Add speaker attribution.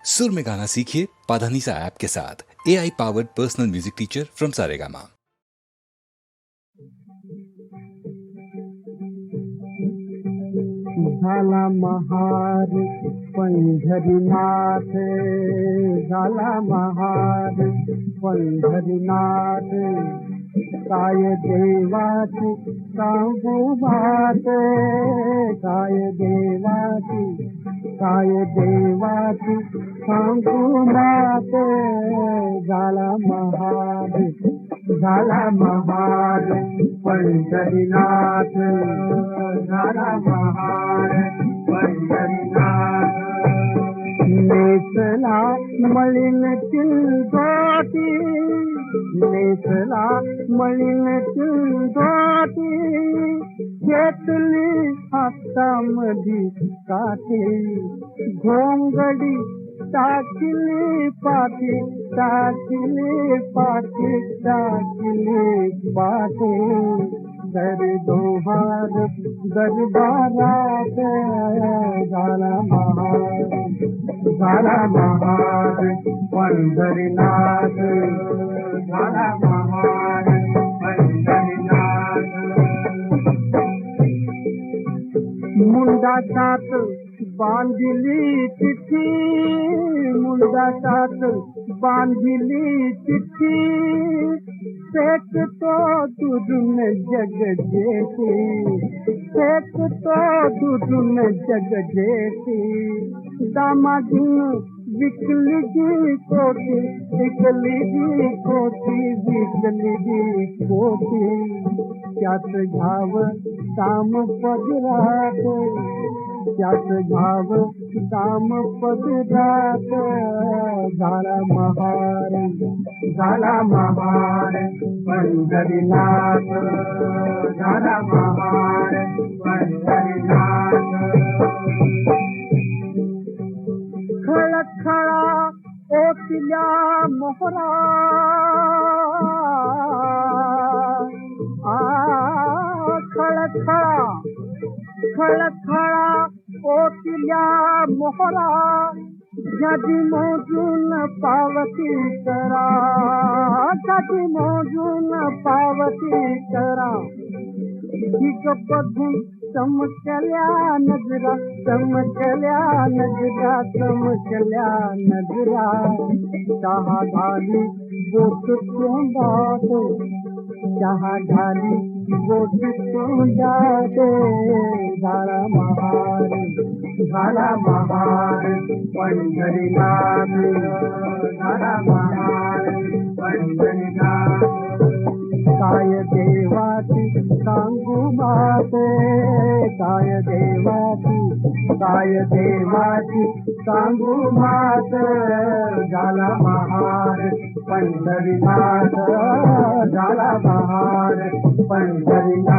Speaker 1: सुर में गाना सीखिए पाधानीसा ऐप के साथ। AI powered personal music teacher from Saregama.
Speaker 2: झाला महार पंढरीनाथ, झाला महार पंढरीनाथ, काय देवाची सांगू बात, काय देवाची सांगू बात, झाला महार पंढरीनाथ, झाला महार पंढरीनाथ, नेसला मळीन चिंधोटी, नेसला मळीन चिंधोटी, घेतली हातामधी काठी, घोंगडी टाकली पाठी, टाकली पाठी, टाकली पाठी, दोहार दरबारात, झाला महार पंढरीनाथ, झाला महार पंढरीनाथ, मुंडाटात बांधली चिठ्ठी, मुंडाटात बांधली चिठ्ठी, फेकतो दुधून जग जेठी, फेकतो दुधून जग जेठी, दामादून विकली जी कोठी, विकली जी कोठी, विकली जी कोठी, त्यात घ्याव काम पदरात, त्यात घ्याव काम पदरात, झाला महार पंढरीनाथ, झाला महार पंढरीनाथ, खळखळा ओतल्या मोहरा, खळखळा ओतल्या मोहरा, जदी मोजून पावती करा, जदी मोजून पावती करा, ठीक बघून चमकल्या नजरा, चमकल्या नजरा, चमकल्या नजरा, चहा घाली बोट तोंडात, चहा घाली बोट तोंडात, झाला महार पंढरीनाथ, झाला महार पंढरीनाथ, काय देवाची सांगू बात, काय देवाची सांगू बात, झाला महार पंढरीनाथ, झाला महार पंढरीनाथ.